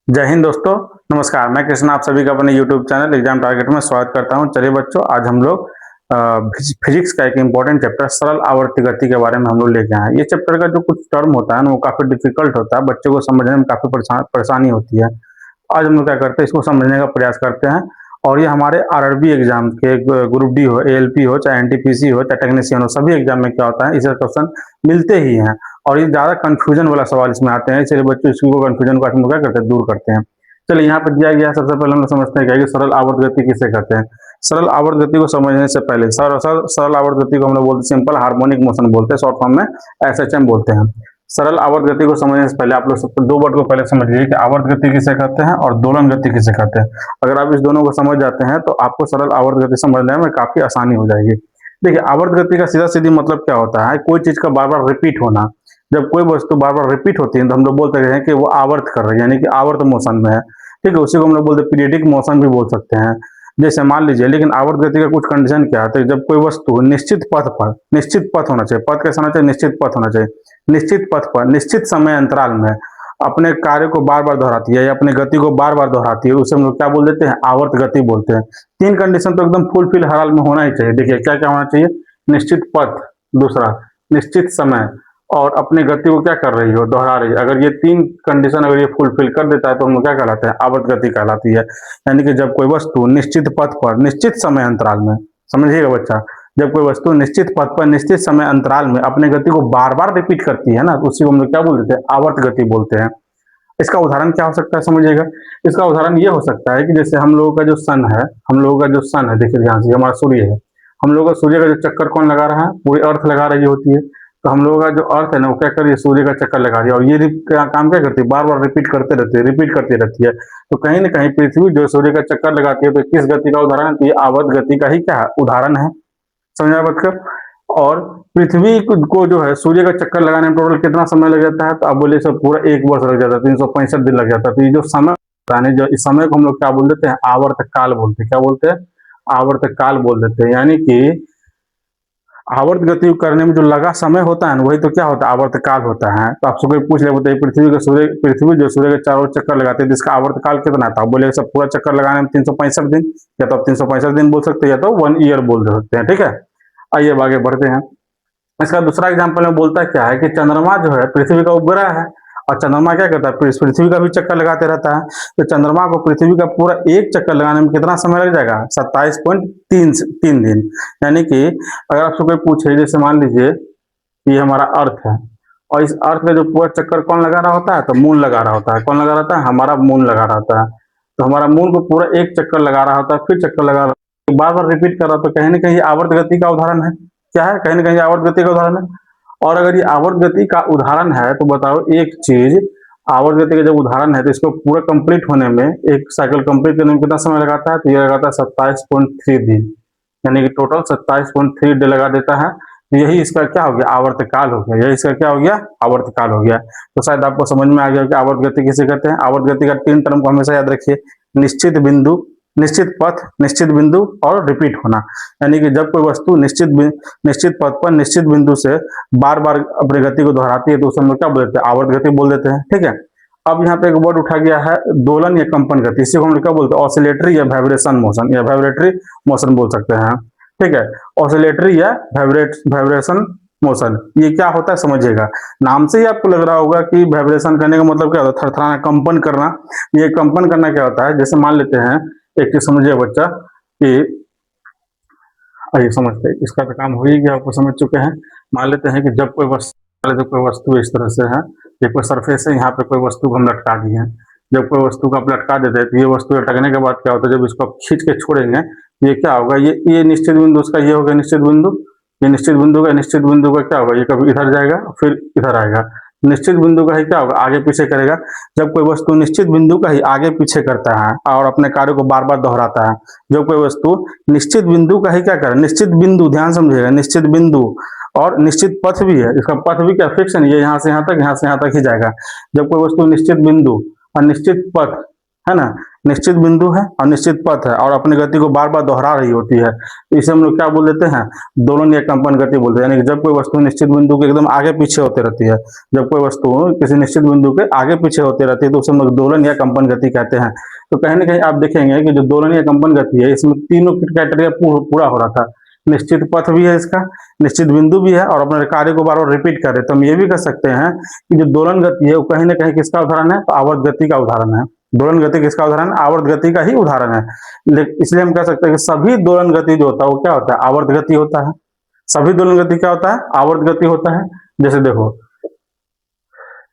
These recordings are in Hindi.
जय हिंद दोस्तों। नमस्कार, मैं कृष्ण आप सभी का अपने यूट्यूब चैनल एग्जाम टारगेट में स्वागत करता हूं। चलिए बच्चों, आज हम लोग फिजिक्स का एक इंपॉर्टेंट चैप्टर सरल आवर्ती गति के बारे में हम लोग लेके आए हैं। ये चैप्टर का जो कुछ टर्म होता है ना, वो काफी डिफिकल्ट होता है, बच्चों को समझने में काफी परेशानी होती है। आज हम लोग क्या करते हैं, इसको समझने का प्रयास करते हैं। और ये हमारे आरआरबी एग्जाम के ग्रुप डी हो, एएलपी हो, चाहे एनटीपीसी हो, चाहे टेक्नीशियन हो, सभी एग्जाम में क्या होता है, इसका क्वेश्चन मिलते ही हैं। और ये ज्यादा कंफ्यूजन वाला सवाल इसमें आते हैं, इसलिए बच्चों इसको कंफ्यूजन को हम लोग क्या करते हैं, दूर करते हैं। चलिए यहाँ पर दिया गया है, सबसे पहले हम लोग समझते हैं क्या है कि सरल आवर्त गति किसे कहते हैं। सरल आवर्त गति को समझने से पहले सरल आवर्त गति को हम लोग बोलते हैं सिंपल हार्मोनिक मोशन बोलते हैं, शॉर्ट फॉर्म में एसएचएम बोलते हैं। सरल आवर्त गति को समझने से पहले आप लोग सब दो वर्ड को पहले समझ लीजिए कि आवर्त गति किसे कहते हैं और दोलन गति किसे कहते हैं। अगर आप इस दोनों को समझ जाते हैं तो आपको सरल आवर्त गति समझने में काफी आसानी हो जाएगी। देखिए, आवर्त गति का सीधा सीधी मतलब क्या होता है, कोई चीज का बार बार रिपीट होना। जब कोई वस्तु बार बार रिपीट होती है तो हम लोग बोलते हैं कि वो आवर्त कर रही है, यानी कि आवर्त मोशन में है। ठीक है, उसी को हम लोग बोलते हैं पीरियडिक मोशन भी बोल सकते हैं। जैसे मान लीजिए, लेकिन आवर्त गति का कुछ कंडीशन क्या है, जब कोई वस्तु निश्चित पथ पर, निश्चित पथ होना चाहिए, पथ कैसा होना चाहिए, निश्चित पथ होना चाहिए, निश्चित पथ पर निश्चित समय अंतराल में अपने कार्य को बार बार दोहराती है या अपनी गति को बार बार दोहराती है, उसे हम लोग क्या बोल देते हैं, आवर्त गति बोलते हैं। तीन कंडीशन तो एकदम फुलफिल हर हाल में होना ही चाहिए। देखिए क्या क्या होना चाहिए, निश्चित पथ, दूसरा निश्चित समय, और अपनी गति को क्या कर रही हो, दोहरा रही है। अगर ये तीन कंडीशन अगर ये फुलफिल कर देता है तो हम लोग क्या कहलाते हैं, आवर्त गति कहलाती है। यानी कि जब कोई वस्तु निश्चित पथ पर निश्चित समय अंतराल में, समझिएगा बच्चा, जब कोई वस्तु निश्चित पथ पर निश्चित समय अंतराल में अपने गति को बार बार रिपीट करती है ना, तो उसी को हम लोग क्या बोलते हैं, आवर्त गति बोलते हैं। इसका उदाहरण क्या हो सकता है, समझिएगा। इसका उदाहरण ये हो सकता है कि जैसे हम लोगों का जो सन है, देखिए ध्यान से, हमारा सूर्य है। हम लोगों का सूर्य का जो चक्कर कौन लगा रहा है, पूरी अर्थ लगा रही होती है। तो हम लोगों का जो अर्थ है ना, वो क्या कर रही है, सूर्य का चक्कर लगा रही है। और ये काम क्या करती है, बार बार रिपीट करते रहती है, रिपीट करती रहती है। तो कहीं ना कहीं पृथ्वी जो सूर्य का चक्कर लगाती है, तो किस गति का उदाहरण है, तो ये आवर्त गति का ही क्या है, उदाहरण है। समझा बच्चों। और पृथ्वी को जो है सूर्य का चक्कर लगाने में टोटल कितना समय लग जाता है, तो आप बोले सब पूरा एक वर्ष लग जाता है, 365 दिन लग जाता है। तो ये जो समय होता है, जो इस समय को हम लोग क्या बोल देते हैं, आवर्त काल बोलते हैं। क्या बोलते हैं, आवर्त काल बोल देते हैं। यानी कि आवर्त गति करने में जो लगा समय होता है ना, वही तो क्या होता है, आवर्त काल होता है। तो आपसे कोई पूछ ले, बताइए पृथ्वी जो सूर्य के चारों चक्कर लगाते हैं, तो इसका आवर्त काल कितना था, बोले सब पूरा चक्कर लगाने में 365 दिन, या तो आप 365 दिन बोल सकते हैं, या तो 1 ईयर बोल सकते हैं। ठीक है, आइए अब आगे बढ़ते हैं। इसका दूसरा एग्जाम्पल में बोलता क्या है कि चंद्रमा जो है पृथ्वी का उपग्रह है, और चंद्रमा क्या करता है, पृथ्वी का भी चक्कर लगाते रहता है। तो चंद्रमा को पृथ्वी का पूरा एक चक्कर लगाने में कितना समय लग जाएगा, 27.3 दिन। यानी कि अगर आपसे कोई पूछे, जैसे मान लीजिए ये हमारा अर्थ है, और इस अर्थ का जो पूरा चक्कर कौन लगा रहा होता है, तो मून लगा रहा होता है। कौन लगा रहा है, हमारा मून लगा रहा होता है। तो हमारा मून को पूरा एक चक्कर लगा रहा होता है, फिर चक्कर लगा रहा है, बार बार रिपीट कर रहा है। तो कहीं ना कहीं आवर्त गति का उदाहरण है। क्या है, कहीं ना कहीं आवर्त गति का उदाहरण है। और अगर ये आवर्त गति का उदाहरण है, तो बताओ एक चीज, आवर्त गति का जब उदाहरण है, तो इसको पूरा कंप्लीट होने में, एक साइकिल कंप्लीट करने में कितना समय लगाता है, तो ये लगाता है 27.3 दिन। यानी कि टोटल 27.3 डे लगा देता है। तो यही इसका क्या हो गया, आवर्त काल हो गया। यही इसका क्या हो गया, आवर्त काल हो गया। तो शायद आपको समझ में आ गया कि आवर्त गति किसे कहते हैं। आवर्त गति का तीन टर्म को हमेशा याद रखिए, निश्चित बिंदु, निश्चित पथ, निश्चित बिंदु और रिपीट होना। यानी कि जब कोई वस्तु निश्चित पथ पर निश्चित बिंदु से बार बार अपनी गति को दोहराती है, तो उसे हम लोग क्या बोल देते हैं, आवर्त गति बोल देते हैं। ठीक है, अब यहाँ पे एक वर्ड उठा गया है, दोलन या कंपन गति। इसी को हम लोग क्या बोलते हैं, ऑसिलेटरी या वाइब्रेशन मोशन, या वाइब्रेटरी मोशन बोल सकते हैं। ठीक है, ऑसिलेटरी या वाइब्रेशन मोशन, ये क्या होता है समझिएगा। नाम से ही आपको लग रहा होगा कि वाइब्रेशन करने का मतलब क्या होता है, थरथराना, कंपन करना। ये कंपन करना क्या होता है, जैसे मान लेते हैं, एक चीज समझिए बच्चा कि, आइए समझते हैं, इसका तो काम हो ही गया, आपको समझ चुके हैं। मान लेते हैं कि जब कोई वस्तु इस तरह से है, ये कोई सरफेस है, यहाँ पे कोई वस्तु को हम लटका दिए हैं। जब कोई वस्तु को आप लटका देते हैं, तो ये वस्तु लटकने के बाद क्या होता है, जब इसको आप खींच के छोड़ेंगे, ये क्या होगा, ये निश्चित बिंदु उसका ये होगा, निश्चित बिंदु, ये निश्चित बिंदु का क्या होगा, ये कभी इधर जाएगा फिर इधर आएगा। निश्चित बिंदु का ही क्या होगा, आगे पीछे करेगा। जब कोई वस्तु निश्चित बिंदु का ही आगे पीछे करता है और अपने कार्य को बार बार दोहराता है, जब कोई वस्तु निश्चित बिंदु का ही क्या करे, निश्चित बिंदु, ध्यान समझिएगा, निश्चित बिंदु और निश्चित पथ भी है, इसका पथ भी क्या फिक्स है, ये यहाँ से यहाँ तक, यहाँ से यहाँ तक ही जाएगा। जब कोई वस्तु निश्चित बिंदु और निश्चित पथ है ना। निश्चित बिंदु है और निश्चित पथ है और अपनी गति को बार बार दोहरा रही होती है, तो इसे हम लोग क्या बोल देते हैं, दोलन या कंपन गति बोलते हैं। यानी कि जब कोई वस्तु निश्चित बिंदु के एकदम आगे पीछे होती रहती है, जब कोई वस्तु किसी निश्चित बिंदु के आगे पीछे होती रहती है तो उसे हम लोग दोलन या कंपन गति कहते हैं। तो कहीं ना कहीं आप देखेंगे कि जो दोलन या कंपन गति है इसमें तीनों क्राइटेरिया पूरा हो रहा था। निश्चित पथ भी है इसका, निश्चित बिंदु भी है और अपने कार्य को बार बार रिपीट कर रहे। तो हम ये भी कह सकते हैं कि जो दोलन गति है वो कहीं ना कहीं किसका उदाहरण है, तो आवर्त गति का उदाहरण है। दोलन गति किसका उदाहरण है, आवर्त गति का ही उदाहरण है। इसलिए हम कह सकते हैं कि सभी दोलन गति जो होता है वो क्या होता है, आवर्त गति होता है। सभी दोलन गति क्या होता है, आवर्त गति होता है। जैसे देखो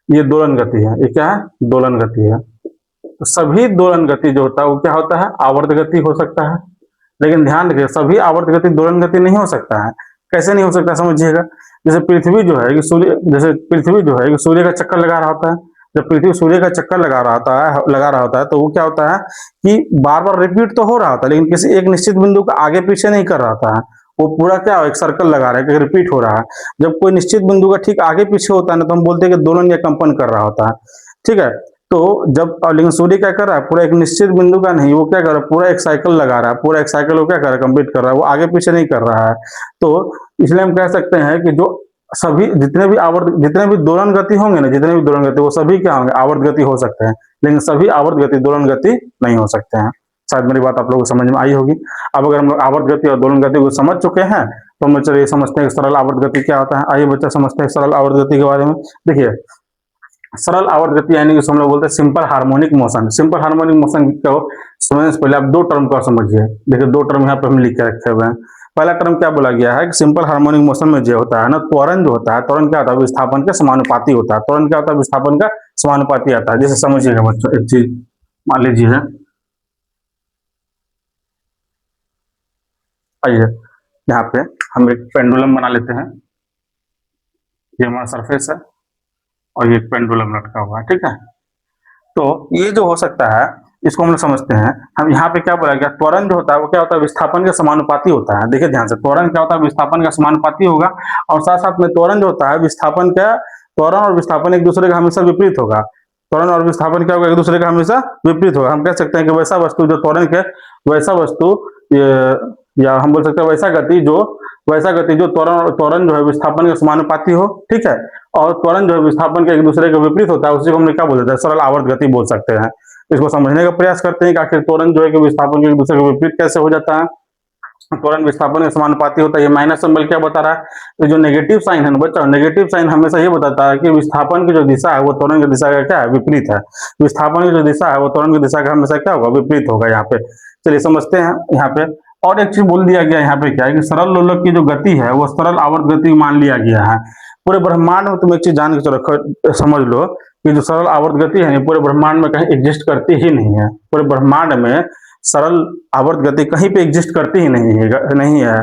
ये दोलन गति है, ये क्या है, दोलन गति है। तो सभी दोलन गति जो होता है वो क्या होता है, आवर्त गति हो सकता है। लेकिन ध्यान रखिए सभी आवर्त गति दोलन गति नहीं हो सकता है। कैसे नहीं हो सकता समझिएगा। जैसे पृथ्वी जो है कि सूर्य, जैसे पृथ्वी जो है कि सूर्य का चक्कर लगा रहा होता है। जब पृथ्वी सूर्य का चक्कर लगा रहा होता है तो वो क्या होता है कि बार बार रिपीट तो हो रहा होता है लेकिन किसी एक निश्चित बिंदु का आगे पीछे नहीं कर रहा होता है। वो पूरा क्या एक सर्कल लगा रहा है, रिपीट हो रहा है। जब कोई निश्चित बिंदु का ठीक आगे पीछे होता है ना तो हम बोलते हैं कि दोलन या कंपन कर रहा होता है। ठीक है, तो जब लेकिन सूर्य क्या कर रहा है, पूरा एक निश्चित बिंदु का नहीं, वो क्या कर रहा है, पूरा एक साइकिल लगा रहा है, पूरा एक साइकिल वो क्या कर रहा है, कंप्लीट कर रहा है, वो आगे पीछे नहीं कर रहा है। तो इसलिए हम कह सकते हैं कि जो सभी जितने भी दोलन गति होंगे ना, जितने भी दोलन गति वो सभी क्या होंगे, आवर्त गति हो सकते हैं। लेकिन सभी आवर्त गति दोलन गति नहीं हो सकते हैं। शायद मेरी बात आप लोगों को समझ में आई होगी। अब अगर हम लोग आवर्त गति और दोलन गति को समझ चुके हैं तो हम चलिए समझते हैं सरल आवर्त गति क्या होता है। आइए बच्चा समझते हैं सरल आवर्त गति के बारे में। देखिए सरल आवर्त गति यानी कि हम लोग बोलते हैं simple harmonic motion. Simple harmonic motion को समझने से पहले आप दो टर्म को समझिए। देखिए दो टर्म यहाँ पे हम लिख के रखे हुए हैं। पहला टर्म क्या बोला गया है कि सिंपल हार्मोनिक मोशन में जो होता है ना, त्वरण जो होता है, त्वरण क्या होता है, विस्थापन के समानुपाती होता है। त्वरण क्या होता है, विस्थापन का समानुपाती आता है। जैसे समझिएगा बच्चों एक चीज मान लीजिए, आइए यहाँ पे हम एक पेंडुलम बना लेते हैं। ये हमारा सरफेस है और ये पेंडुलम लटका हुआ है। ठीक है, तो ये जो हो सकता है इसको हम लोग समझते हैं। हम यहाँ पे क्या बोला गया, त्वरण जो होता है वो क्या होता है, विस्थापन के समानुपाती होता है। देखिए ध्यान से, त्वरण क्या होता है, विस्थापन का समानुपाती होगा। और साथ साथ में त्वरण जो होता है विस्थापन का, त्वरण और विस्थापन एक दूसरे का हमेशा विपरीत होगा। त्वरण और विस्थापन क्या होगा, एक दूसरे का हमेशा विपरीत होगा। हम कह सकते हैं कि वैसा वस्तु जो त्वरण के, वैसा वस्तु या हम बोल सकते हैं वैसा गति जो त्वरण जो है विस्थापन के समानुपाती हो। ठीक है, और त्वरण जो है विस्थापन के एक दूसरे के विपरीत होता है, उसी को हमने क्या बोल देते हैं, सरल आवर्त गति बोल सकते हैं। इसको समझने का प्रयास करते हैं कि आखिर त्वरण जो है कि विस्थापन के एक दूसरे के विपरीत कैसे हो जाता है। त्वरण विस्थापन के समानुपाती होता है। ये माइनस सिंबल क्या बता रहा है, तो जो नेगेटिव साइन है ना बच्चा, नेगेटिव साइन हमेशा ये बताता है कि विस्थापन की जो दिशा है वो त्वरण की दिशा का क्या है, विपरीत है। विस्थापन की जो दिशा है वो त्वरण की दिशा का हमेशा क्या होगा, विपरीत होगा। यहाँ पे चलिए समझते हैं। यहाँ पे और एक चीज बोल दिया गया यहाँ पे क्या है कि सरल लोलक की जो गति है वो सरल आवर्त गति मान लिया गया है। पूरे ब्रह्मांड में तुम एक चीज जान के चलो, समझ लो कि जो सरल आवर्त गति है पूरे ब्रह्मांड में कहीं एग्जिस्ट करती ही नहीं है। पूरे ब्रह्मांड में सरल आवर्त गति कहीं पे एग्जिस्ट करती ही नहीं है।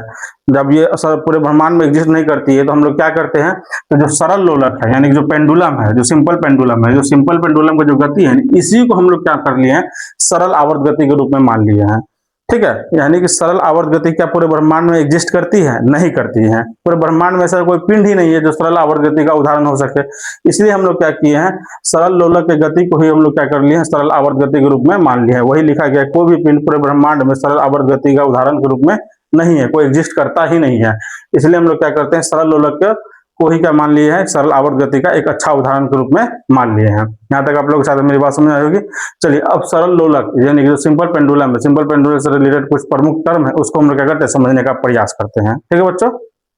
जब ये पूरे ब्रह्मांड में एग्जिस्ट नहीं करती है तो हम लोग क्या करते हैं, तो जो सरल लोलक है यानी कि जो पेंडुलम है, जो सिंपल पेंडुलम है, जो सिंपल पेंडुलम की जो गति है इसी को हम लोग क्या कर लिए हैं, सरल आवर्त गति के रूप में मान लिए हैं। ठीक है, यानी कि सरल आवर्त गति क्या पूरे ब्रह्मांड में एग्जिस्ट करती है, नहीं करती है। पूरे ब्रह्मांड में ऐसा कोई पिंड ही नहीं है जो सरल आवर्त गति का उदाहरण हो सके। इसलिए हम लोग क्या किए हैं, सरल लोलक की गति को ही हम लोग क्या कर लिए हैं, सरल आवर्त गति के रूप में मान लिया है। वही लिखा गया, कोई भी पिंड पूरे ब्रह्मांड में सरल आवर्त गति का उदाहरण के रूप में नहीं है, कोई एग्जिस्ट करता ही नहीं है। इसलिए हम लोग क्या करते हैं, सरल लोलक को ही क्या मान लिए हैं, सरल आवर्त गति का एक अच्छा उदाहरण के रूप में मान लिए हैं। यहाँ तक आप लोग शायद मेरी बात समझ आई होगी। चलिए अब सरल लोलक यानी कि जो सिंपल पेंडुलम है, सिंपल पेंडुलम से रिलेटेड कुछ प्रमुख टर्म है उसको हम लोग क्या करते हैं, समझने का प्रयास करते हैं। ठीक है बच्चों,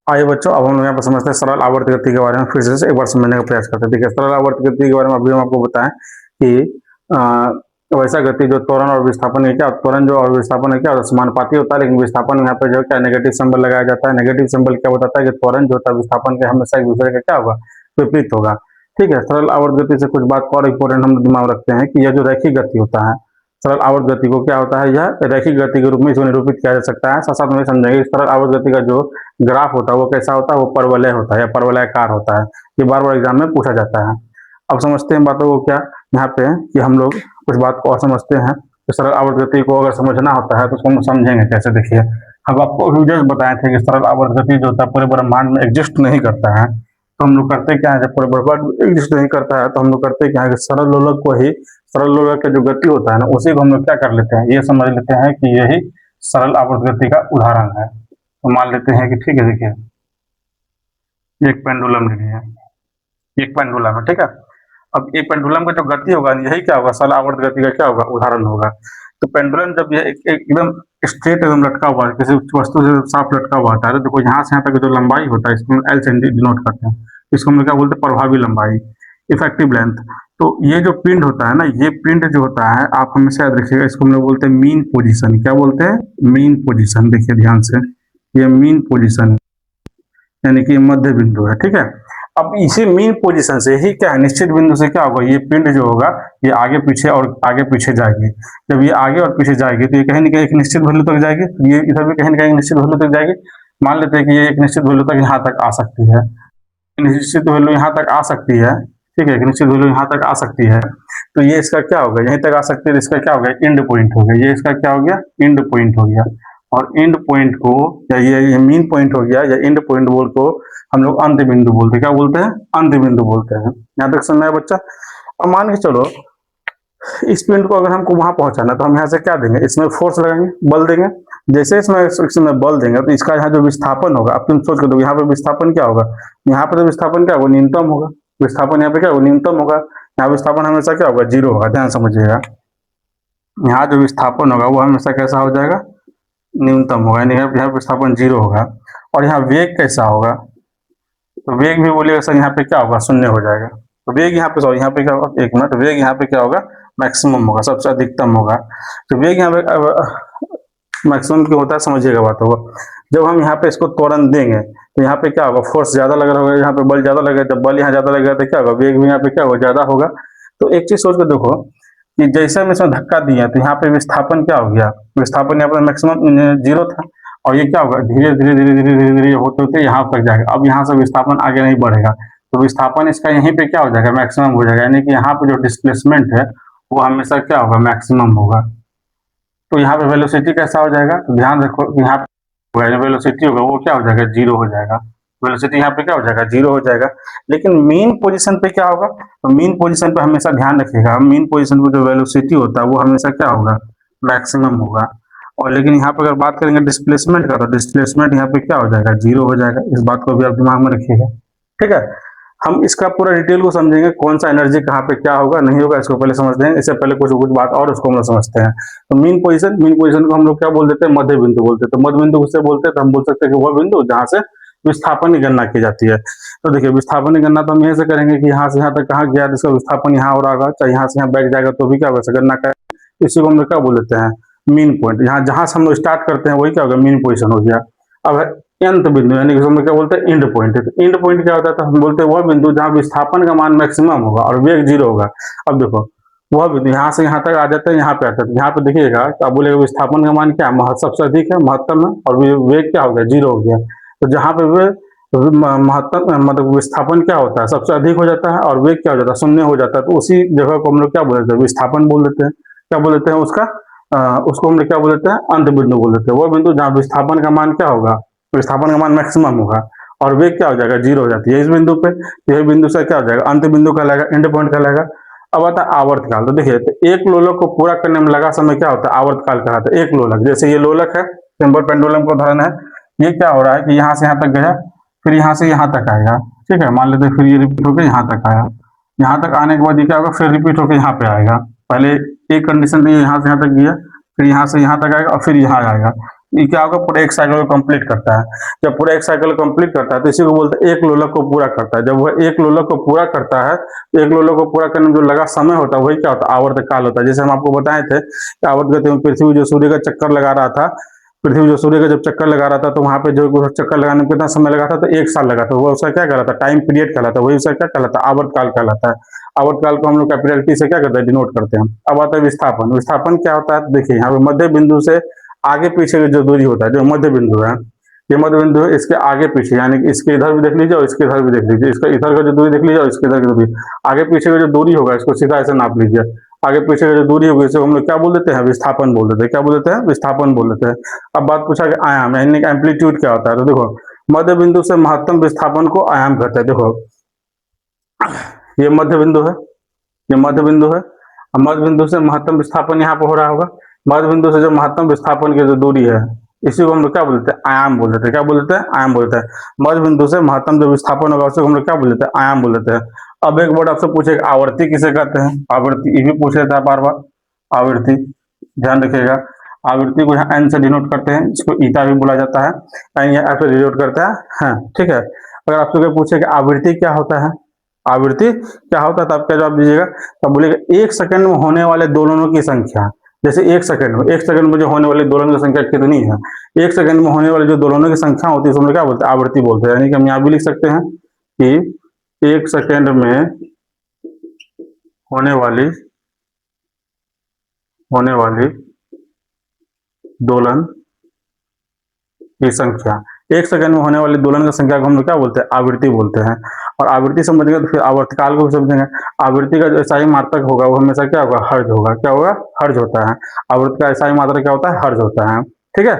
आइए बच्चों अब हम यहाँ पर समझते हैं सरल आवर्त गति के बारे में। फिर से एक बार समझने का प्रयास करते हैं। ठीक है, सरल आवर्त गति के बारे में अभी हम आपको बताएं कि वैसा गति जो त्वरण और विस्थापन है क्या, त्वरण जो और विस्थापन है क्या समानुपाती होता है, लेकिन विस्थापन यहाँ पे जो क्या नेगेटिव सिंबल लगाया जाता है। नेगेटिव सिंबल क्या बताता है कि त्वरण जो होता है विस्थापन के हमेशा एक दूसरे का क्या होगा, विपरीत होगा। ठीक है, सरल आवर्त गति से कुछ बात और इंपॉर्टेंट हम दिमाग रखते हैं कि यह जो रैखिक गति होता है, सरल आवर्त गति को क्या होता है, यह रैखिक गति के रूप में इसको निरूपित किया जा सकता है। साथ साथ में समझेंगे सरल आवर्त गति का जो ग्राफ होता है वो कैसा होता है, वो परवलय होता है या परवलयाकार होता है। ये बार बार एग्जाम में पूछा जाता है। अब समझते हैं बातों को, क्या यहाँ पे कि हम लोग कुछ बात को और समझते हैं। तो सरल आवर्त गति को अगर समझना होता है तो उसको हम समझेंगे कैसे। देखिए अब आपको जस्ट बताए थे कि सरल आवर्त गति जो होता है पूरे ब्रह्मांड में एग्जिस्ट नहीं करता है, तो हम लोग करते क्या है, जब पूरे ब्रह्मांड एग्जिस्ट नहीं करता है तो हम लोग करते क्या है कि सरल लोलक को ही सरल लोलक का जो गति होता है ना, उसी को हम लोग क्या कर लेते हैं, ये समझ लेते हैं कि यही सरल आवर्त गति का उदाहरण है। तो मान लेते हैं कि ठीक है, देखिए एक पेंडुलम ले लिया, एक पेंडुलम है, ठीक है। अब एक पेंडुलम का जो गति होगा यही क्या होगा, सरल आवर्त गति का क्या होगा, उदाहरण होगा। तो पेंडुलम जब ये एकदम स्ट्रेट एकदम लटका हुआ है, किसी वस्तु से साफ लटका हुआ होता है, तो देखो यहाँ से यहाँ तक जो लंबाई होता है इसको एल से डिनोट करते हैं, इसको हम लोग क्या बोलते हैं, प्रभावी लंबाई, इफेक्टिव लेंथ। तो ये जो पिंड होता है ना, ये पिंड जो होता है, आप हमेशा याद रखिएगा, इसको हम लोग बोलते हैं मीन पोजीशन। क्या बोलते हैं, मीन पोजीशन। देखिए ध्यान से, ये मीन पोजीशन यानी कि मध्य बिंदु है, ठीक है। अब इसी मीन पोजीशन से ही क्या है, निश्चित बिंदु से क्या होगा, ये पिंड जो होगा ये आगे पीछे और आगे पीछे जाएगी। जब ये आगे और पीछे जाएगी तो ये कहीं ना कहीं एक निश्चित वैल्यू तक जाएगी, ये इधर भी कहीं ना कहीं निश्चित वैल्यू तक जाएगी। मान लेते हैं कि ये एक निश्चित वैल्यू तक यहाँ तक आ सकती है, निश्चित वैल्यू यहाँ तक आ सकती है, ठीक है, एक निश्चित वैल्यू यहाँ तक आ सकती है। तो ये इसका क्या होगा, यहीं तक आ सकती है, इसका क्या हो गया, एंड पॉइंट हो गया। ये इसका क्या हो गया, एंड पॉइंट हो गया। और एंड पॉइंट को या ये मीन पॉइंट हो गया या एंड पॉइंट बोल को हम लोग अंत बिंदु बोलते हैं। क्या बोलते हैं, अंत बिंदु बोलते हैं। यहाँ तक समझ में आया बच्चा। अब मान के चलो इस पिंड को अगर हमको वहां पहुंचाना तो हम यहाँ से क्या देंगे, इसमें फोर्स लगाएंगे, बल देंगे। जैसे इसमें बल देंगे तो इसका यहाँ जो विस्थापन होगा, अब तुम सोच के दो यहाँ पे विस्थापन क्या होगा, यहाँ पे तो विस्थापन क्या होगा, न्यूनतम होगा। विस्थापन यहाँ पे क्या होगा, न्यूनतम होगा। यहाँ विस्थापन हमेशा क्या होगा, जीरो होगा। ध्यान समझिएगा, यहाँ जो विस्थापन होगा वो हमेशा कैसा हो जाएगा, न्यूनतम होगा, यानी यहाँ विस्थापन जीरो होगा। और यहाँ वेग कैसा होगा, तो वेग भी बोलिएगा सर यहाँ पे क्या होगा, शून्य हो जाएगा। तो वेग यहाँ पे, सॉरी यहाँ पे क्या होगा, एक मिनट, वेग यहाँ पे क्या होगा, मैक्सिमम होगा, सबसे अधिकतम होगा। तो वेग यहाँ पे मैक्सिमम क्यों होता है, समझिएगा बात होगा। जब हम यहाँ पे इसको त्वरण देंगे तो यहाँ पे क्या होगा, फोर्स ज्यादा लग रहा होगा, यहाँ पे बल ज्यादा लगेगा। जब बल यहाँ ज्यादा लगेगा तो क्या होगा, वेग भी यहाँ पे क्या होगा, ज्यादा होगा। तो एक चीज सोच के देखो कि जैसे हम इसमें धक्का दिए तो यहाँ पे विस्थापन क्या हो गया, विस्थापन यहाँ पर मैक्सिमम जीरो था, और ये क्या होगा, धीरे धीरे धीरे धीरे धीरे धीरे होते होते यहाँ तक जाएगा। अब यहाँ से विस्थापन आगे नहीं बढ़ेगा, तो विस्थापन इसका यहीं पे क्या हो जाएगा, मैक्सिमम हो जाएगा। यानी कि यहाँ पे जो डिस्प्लेसमेंट है वो हमेशा क्या होगा, मैक्सिमम होगा। तो यहाँ पे वेलोसिटी कैसा हो जाएगा, तो ध्यान रखो यहाँ पे वेलोसिटी होगा वो क्या हो जाएगा, जीरो हो जाएगा। वेलोसिटी यहाँ पे क्या हो जाएगा, जीरो हो जाएगा। लेकिन मीन पोजीशन पे क्या होगा, तो मीन पोजीशन पे हमेशा ध्यान रखिएगा, मीन पोजीशन पे जो वेलोसिटी होता है वो हमेशा क्या होगा, मैक्सिमम होगा। और लेकिन यहाँ पे अगर बात करेंगे डिस्प्लेसमेंट का, तो डिस्प्लेसमेंट यहाँ पे क्या हो जाएगा, जीरो हो जाएगा। इस बात को भी आप दिमाग में रखिएगा, ठीक है। हम इसका पूरा डिटेल को समझेंगे, कौन सा एनर्जी कहाँ पे क्या होगा नहीं होगा, इसको पहले समझते हैं। इससे पहले कुछ कुछ बात और उसको हम लोग समझते हैं। तो मीन पोजीशन को हम लोग क्या बोल देते हैं, मध्य बिंदु बोलते हैं। तो मध्य बिंदु किससे बोलते हैं, तो हम बोल सकते हैं कि वह बिंदु जहाँ से विस्थापन की गणना की जाती है। तो देखिए विस्थापन की गणना तो हम यहीं से करेंगे कि यहाँ से यहाँ तक कहाँ गया, जिसका विस्थापन यहाँ हो रहा होगा, चाहे यहाँ से यहाँ बैठ जाएगा तो भी क्या होगा, गणना करें। इसी को हम लोग क्या बोल देते हैं, मीन पॉइंट। यहाँ जहां से हम लोग स्टार्ट करते हैं वही क्या होगा, मीन पोजीशन हो गया। अब अंत बिंदु यानी कि हम लोग क्या बोलते हैं, एंड पॉइंट। तो एंड पॉइंट क्या होता है, तो हम बोलते हैं वह बिंदु जहां विस्थापन का मान मैक्सिमम होगा और वेग जीरो होगा। अब देखो वह बिंदु यहाँ से यहाँ तक आ जाता है, यहाँ पे आता है। यहाँ पे देखिएगा तो आप बोलेगा विस्थापन का मान क्या है, सबसे अधिक है, महत्तम है, और वेग क्या हो गया, जीरो हो गया। तो जहाँ पे वे महत्तम मतलब विस्थापन क्या होता है, सबसे अधिक हो जाता है, और वेग क्या हो जाता है, शून्य हो जाता है। तो उसी जगह को हम लोग क्या बोल देते हैं, विस्थापन बोल देते हैं। क्या बोल देते हैं उसका, उसको हम लोग क्या बोल देते हैं, अंत बिंदु बोल देते हैं। वो बिंदु जहाँ विस्थापन का मान क्या होगा, विस्थापन का मान मैक्सिमम होगा और वेग क्या हो जाएगा, जीरो हो जाती है इस बिंदु पे। यह बिंदु से क्या हो जाएगा, अंत बिंदु कहलाएगा, एंड पॉइंट कहलाएगा। अब आता है आवर्तकाल। तो देखिए तो एक लोलक को पूरा करने में लगा समय क्या होता है, आवर्तकाल कहलाता है। एक लोलक, जैसे ये लोलक है, सिंपल पेंडुलम का उदाहरण है। ये क्या हो रहा है कि यहाँ से यहाँ तक गया, फिर यहाँ से यहाँ तक आएगा, ठीक है। मान लेते हैं फिर ये रिपीट होकर यहाँ तक आया, यहाँ तक आने के बाद ये क्या होगा, फिर रिपीट होकर यहाँ पे आएगा। पहले एक कंडीशन थी, यहाँ से यहाँ तक गया, फिर यहाँ से यहाँ तक आएगा और फिर यहाँ आएगा। ये क्या होगा, पूरा एक साइकिल को कंप्लीट करता है। जब पूरा एक साइकिल कंप्लीट करता है तो इसी को बोलते हैं एक लोलक को पूरा करता है। जब वह एक लोलक को पूरा करता है, एक लोलक को पूरा करने में जो लगा समय होता है वही क्या होता है, आवर्तकाल होता है। जैसे हम आपको बताए थे कि आवर्त गति में पृथ्वी जो सूर्य का चक्कर लगा रहा था, पृथ्वी जो सूर्य का जब चक्कर लगा रहा था तो वहां पे जो चक्कर लगाने में कितना समय लगा था, तो एक साल लगा था। वो उसका क्या कहलाता है, टाइम पीरियड कहलाता है। वही उसका क्या कहलाता है, आवर्तकाल कहलाता है। आवर्तकाल को हम लोग कैपिटल टी से क्या करते हैं, डिनोट करते हैं। अब आता है विस्थापन। विस्थापन क्या होता है, देखिए यहाँ पे मध्य बिंदु से आगे पीछे की जो दूरी होता है, जो मध्य बिंदु है, ये मध्य बिंदु है, इसके आगे पीछे यानी कि इसके इधर भी देख लीजिए और इसके इधर भी देख लीजिए। इसका इधर का जो दूरी देख लीजिए और इसके इधर की दूरी, आगे पीछे का जो दूरी होगा इसको सीधा ऐसे नाप लीजिए। आगे पीछे का जो दूरी होगी इसे हम लोग क्या बोल देते हैं, विस्थापन बोल देते हैं। क्या बोल देते हैं, विस्थापन बोल देते हैं। अब बात पूछा कि आयाम यानी कि एम्पलीट्यूड क्या होता है, तो देखो मध्य बिंदु से महत्तम विस्थापन को आयाम कहते हैं। देखो ये मध्य बिंदु है, ये मध्य बिंदु है, अब मध्य बिंदु से महत्तम विस्थापन यहाँ पे हो रहा होगा। मध्य बिंदु से जो महत्तम विस्थापन की जो दूरी है, इसी को हम लोग क्या बोलते हैं, आयाम बोल देते हैं। क्या बोल देते हैं, आयाम बोलते हैं। मध्य बिंदु से महत्तम जो विस्थापन होगा उसको हम लोग क्या बोल देते हैं, आयाम बोल देते हैं। अब एक वर्ड आपसे पूछेगा, आवृत्ति किसे कहते हैं, आवृत्ति, ये भी पूछ लेता है बार बार। आवृत्ति, ध्यान रखिएगा, आवृत्ति को यहाँ एन से डिनोट करते हैं, इसको ईटा भी बोला जाता है, एन या एफ से डिनोट करता है, हाँ ठीक है। अगर आपसे कोई पूछे कि आवृत्ति क्या होता है, आवृत्ति क्या होता है, तो आप क्या जवाब दीजिएगा, तब बोलिएगा 1 सेकंड में होने वाले दोलनों की संख्या। जैसे 1 सेकंड में जो होने वाले दोलन की संख्या कितनी है, 1 सेकंड में होने वाले जो दोलनों की संख्या होती है उसको हम लोग क्या बोलते हैं, आवृत्ति बोलते हैं। यानी कि हम यहाँ भी लिख सकते हैं कि 1 सेकंड में होने वाली दोलन की संख्या, 1 सेकंड में होने वाली दोलन की संख्या को हम लोग क्या बोलते हैं, आवृत्ति बोलते हैं। और आवृत्ति समझेंगे तो फिर आवर्तकाल को भी समझेंगे। आवृत्ति का जो SI मात्रक होगा वो हमेशा क्या होगा, हर्ज होगा। क्या होगा, हर्ज होता है। आवृत्ति का SI मात्रक क्या होता है, हर्ज होता है। ठीक है,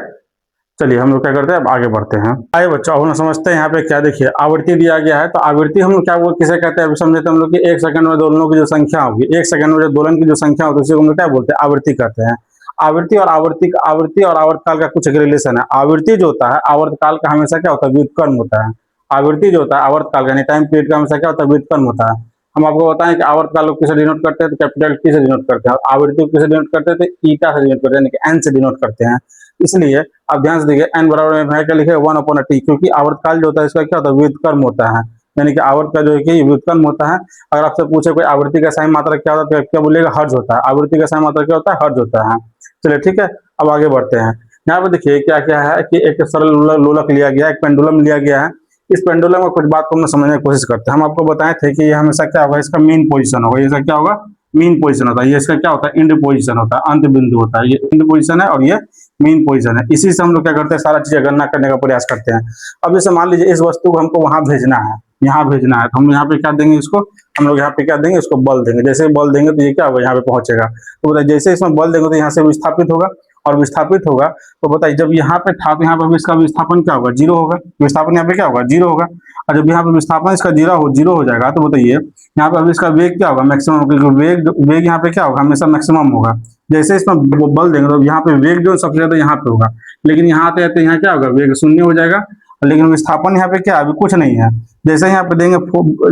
चलिए हम लोग क्या करते हैं, अब आगे बढ़ते हैं। आइए बच्चों, अब हम समझते हैं यहाँ पे क्या, देखिए आवृत्ति दिया गया है, तो आवृत्ति हम लोग क्या वो किसे कहते हैं, अभी समझते हैं हम लोग कि 1 सेकंड में दोलनों की जो संख्या होगी, 1 सेकंड में जो दोलन की जो संख्या होती है उसी को हम लोग क्या बोलते हैं, आवृत्ति कहते हैं। आवृत्ति और आवर्तकाल का कुछ रिलेशन है। आवृत्ति जो होता है आवर्तकाल का हमेशा क्या होता है, व्युत्क्रम होता है। आवृत्ति जो होता है आवर्तकाल का यानी टाइम पीरियड का हमेशा क्या होता है, व्युत्क्रम होता है। हम आपको बताएं कि आवर्तकाल को किसे डिनोट करते हैं, तो कैपिटल टी से डिनोट करते हैं। और आवृत्ति को किसे डिनोट करते हैं, तो ईटा से डिनोट करते हैं, यानी कि एन से डिनोट करते हैं। इसलिए आप ध्यान से देखिए, एन बराबर में क्या लिखे, 1/t, क्योंकि आवर्तकाल जो होता है इसका क्या होता है, व्युत्क्रम होता है। यानी कि आवर्त का जो है कि व्युत्क्रम होता है। अगर आपसे पूछे कोई आवृत्ति का SI मात्रक क्या होता है, तो क्या बोलिएगा, हर्ज होता है। आवृत्ति का SI मात्रक क्या होता है, हर्ज होता है। चलिए ठीक है, अब आगे बढ़ते हैं। यहाँ पे देखिए क्या क्या है कि एक सरल लोलक लिया गया, एक पेंडुलम लिया गया है। इस पेंडुलम में कुछ बात को हम समझने की कोशिश करते हैं। हम आपको बताए थे कि ये हमेशा क्या होगा, इसका मीन पोजीशन होगा। ये क्या होगा, मीन पोजीशन होता है। ये इसका क्या होता है, इंड पोजीशन होता है, अंत बिंदु होता है। ये इंड पोजीशन है और ये मीन पोजीशन है। इसी से हम लोग क्या करते हैं, सारा चीजें गणना करने का प्रयास करते हैं। अब जैसे मान लीजिए इस वस्तु को हमको वहां भेजना है, यहाँ भेजना है, तो हम यहाँ पे क्या देंगे इसको, हम लोग यहाँ पे क्या देंगे, इसको बल देंगे। जैसे बल देंगे तो ये क्या होगा, यहाँ पे पहुंचेगा। तो बताइए जैसे इसमें बल देंगे तो यहाँ से विस्थापित होगा, और विस्थापित होगा तो बताइए जब यहाँ पे था तो यहाँ पे इसका विस्थापन क्या होगा, 0 होगा। विस्थापन यहाँ पे क्या होगा, 0 होगा। और जब यहाँ पे विस्थापन इसका 0 हो जाएगा तो बताइए यहाँ पे अभी इसका वेग क्या होगा, मैक्सिमम, क्योंकि वेग यहाँ पे क्या होगा, हमेशा मैक्सिमम होगा। जैसे इसमें बल देंगे तो यहाँ पे वेग जो सबसे ज्यादा यहाँ पे होगा, लेकिन यहाँ आते आते यहाँ क्या होगा, वेग 0 हो जाएगा। लेकिन विस्थापन यहाँ पे क्या, अभी कुछ नहीं है। जैसे यहाँ पे देंगे,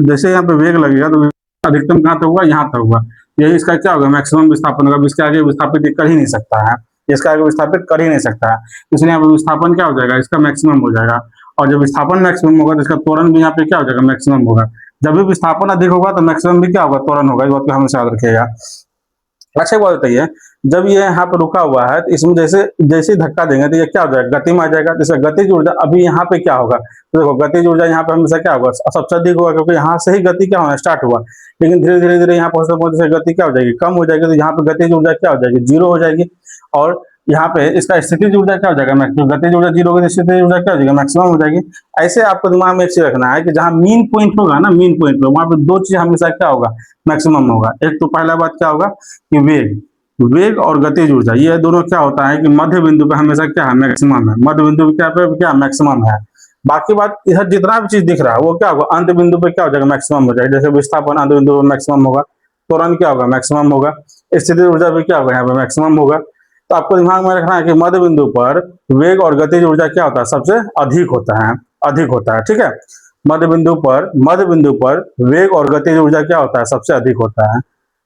जैसे यहाँ पे वेग लगेगा तो अधिकतम कहाँ तक होगा, यहाँ तक होगा। यही इसका क्या होगा, मैक्सिमम विस्थापन होगा। इसके आगे विस्थापित कर ही नहीं सकता है, इसका आगे विस्थापित कर ही नहीं सकता है। इसलिए यहाँ पे विस्थापन क्या हो जाएगा, इसका मैक्सिमम हो जाएगा। और जब विस्थापन मैक्सिमम होगा तो इसका त्वरण भी यहाँ पे क्या हो जाएगा, मैक्सिमम होगा। जब भी विस्थापन अधिक होगा तो मैक्सिमम भी क्या होगा, त्वरण होगा। इस बात को हमेशा याद रखिएगा। अच्छा बात बताइए, जब ये यहाँ पर रुका हुआ है तो इसमें जैसे जैसे धक्का देंगे तो ये क्या हो जाएगा, गति में आ जाएगा। जैसे गतिज ऊर्जा अभी यहाँ पे क्या होगा, तो देखो गतिज ऊर्जा यहाँ पे हमेशा क्या होगा, सबसे अधिक होगा, क्योंकि यहाँ से ही गति क्या होना स्टार्ट हुआ। लेकिन धीरे धीरे धीरे यहाँ पहुंचते पहुंचते गति क्या हो जाएगी, कम हो जाएगी। तो यहाँ पे गतिज ऊर्जा क्या हो जाएगी, 0 हो जाएगी। और यहाँ पे इसका स्थितिज ऊर्जा क्या हो जाएगा, गतिज ऊर्जा 0 होगी, स्थितिज ऊर्जा क्या हो जाएगा, मैक्सिमम हो जाएगी। ऐसे आपको दिमाग में एक चीज रखना है कि जहाँ मीन पॉइंट होगा ना, मीन पॉइंट पे वहां पे 2 चीज हमेशा क्या होगा, मैक्सिमम होगा। एक तो पहला बात क्या होगा कि वेग और गतिज ऊर्जा, ये दोनों क्या होता है कि मध्य बिंदु पे हमेशा क्या है, मैक्सिमम है। मध्य बिंदु पे क्या मैक्सिमम है। बाकी बात इधर जितना भी चीज दिख रहा है वो क्या होगा, अंत बिंदु पे क्या हो जाएगा, मैक्सिमम हो जाएगा। जैसे विस्थापन अंत बिंदु पे मैक्सिमम होगा, त्वरण क्या होगा, मैक्सिमम होगा। स्थितिज ऊर्जा भी क्या होगा, यहाँ पे मैक्सिमम होगा। तो आपको दिमाग में रखना है कि मध्य बिंदु पर वेग और गतिज ऊर्जा क्या होता है, सबसे अधिक होता है, अधिक होता है। ठीक है, मध्य बिंदु पर वेग और गतिज ऊर्जा क्या होता है, सबसे अधिक होता है।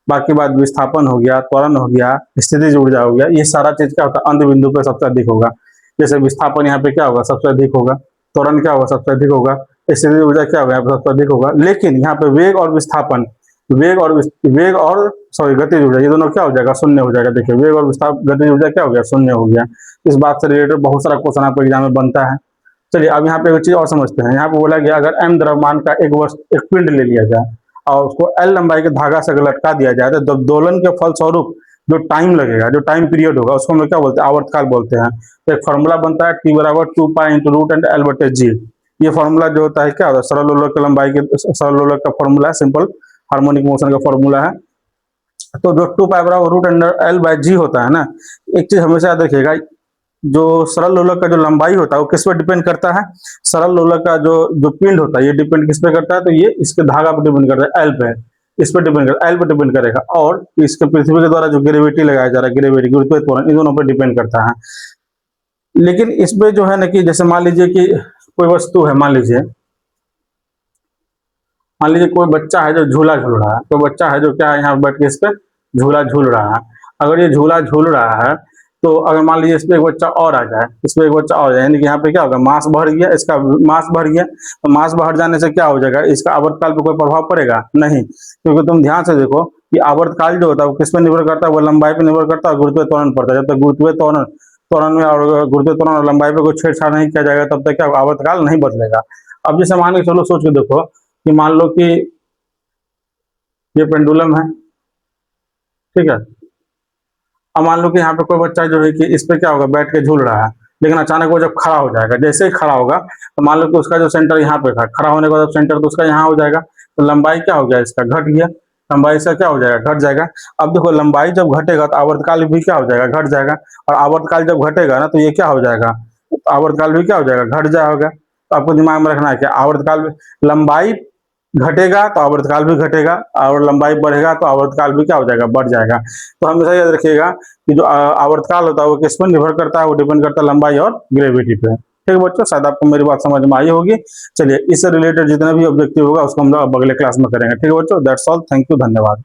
बाकी बात विस्थापन हो गया, त्वरण हो गया, स्थितिज ऊर्जा हो गया, ये सारा चीज क्या होता है, अंत बिंदु पे सबसे अधिक होगा। जैसे विस्थापन यहाँ पे क्या होगा, सबसे अधिक होगा। त्वरण क्या होगा, सबसे अधिक होगा। स्थितिज ऊर्जा क्या होगा, यहाँ पे सबसे अधिक होगा। लेकिन यहाँ पे वेग और विस्थापन, वेग और सॉरी गतिज ऊर्जा, ये दोनों क्या हो जाएगा, शून्य हो जाएगा। देखिए वेग और गतिज ऊर्जा क्या हो गया, शून्य हो गया। इस बात से रिलेटेड बहुत सारा क्वेश्चन आपको एग्जाम में बनता है। चलिए अब यहाँ पे एक चीज और समझते हैं। यहाँ पे बोला गया अगर m द्रव्यमान का एक पिंड ले लिया जाए और उसको L लंबाई के धागा से अगर लटका दिया जाए तो दोलन के फलस्वरूप जो टाइम लगेगा, जो टाइम पीरियड होगा, उसको हम लोग क्या बोलते हैं, आवर्तकाल बोलते हैं। तो एक फॉर्मूला बनता है T बराबर 2 pi into root and L बटे जी। ये फॉर्मूला जो होता है क्या होता है, सरल लोलक की लंबाई के, सरल लोलक का फॉर्मूला है, सिंपल हार्मोनिक मोशन का फॉर्मूला है। तो जो 2 पाई बराबर रूट अंडर L बाई जी होता है ना, एक चीज हमेशा याद रखिएगा, जो सरल लोलक का जो लंबाई होता है वो किस पे डिपेंड करता है, सरल लोलक का जो जो पिंड होता है ये डिपेंड किस पे करता है, तो ये इसके धागा पे डिपेंड करता है, एल पे। इस पर डिपेंड कर, एल पर डिपेंड करेगा, और इसके पृथ्वी के द्वारा जो ग्रेविटी लगाया जा रहा है, ग्रेविटी गुरुत्व त्वरण, इन दोनों पर डिपेंड करता है। लेकिन इसमें जो है ना कि जैसे मान लीजिए कि कोई वस्तु है, मान लीजिए कोई बच्चा है जो झूला झूल रहा है, कोई बच्चा है जो क्या है यहाँ बैठ के इस पे झूला झूल रहा है। अगर ये झूला झूल रहा है तो अगर मान लीजिए इस पे एक बच्चा और आ जाए, इस पे एक बच्चा और जाए, यानी कि यहाँ पे क्या होगा, मास बढ़ गया, इसका मास बढ़ गया, तो मास बढ़ जाने से क्या हो जाएगा, इसका आवर्तकाल पे कोई प्रभाव पड़ेगा नहीं, क्योंकि तुम ध्यान से देखो कि आवर्तकाल जो होता है वो किस पे निर्भर करता है, वो लंबाई पे निर्भर करता है, गुरुत्व त्वरण पड़ता है। जब तक गुरुत्व त्वरण में और गुरुत्व त्वरण और लंबाई पे कोई छेड़छाड़ नहीं किया जाएगा तब तक क्या आवर्तकाल नहीं बदलेगा। अब जैसे मान के चलो, सोच के देखो कि मान लो कि ये पेंडुलम है, ठीक है। अब मान लो कि यहाँ पे कोई बच्चा जो है कि इस पे क्या होगा, बैठ के झूल रहा है, लेकिन अचानक वो जब खड़ा हो जाएगा, जैसे ही खड़ा होगा तो मान लो कि उसका जो सेंटर यहाँ पे था, खड़ा होने के बाद सेंटर तो उसका यहाँ हो जाएगा, तो लंबाई क्या हो गया, इसका घट गया, लंबाई इसका क्या हो जाएगा, घट जाएगा। अब देखो लंबाई जब घटेगा तो आवर्तकाल भी क्या हो जाएगा, घट जाएगा, और आवर्तकाल जब घटेगा ना तो ये क्या हो जाएगा, आवर्तकाल भी क्या हो जाएगा, घट जाएगा। तो आपको दिमाग में रखना है कि आवर्तकाल, लंबाई घटेगा तो आवर्तकाल भी घटेगा, और लंबाई बढ़ेगा तो आवर्तकाल भी क्या हो जाएगा, बढ़ जाएगा। तो हमेशा याद रखिएगा कि जो आवर्तकाल होता है वो किस पर निर्भर करता है, वो डिपेंड करता है लंबाई और ग्रेविटी पे। ठीक है बच्चों, शायद आपको मेरी बात समझ में आई होगी। चलिए, इससे रिलेटेड जितना भी ऑब्जेक्टिव होगा उसको हम लोग अगले क्लास में करेंगे। ठीक है बच्चों, दैट्स ऑल, थैंक यू, धन्यवाद।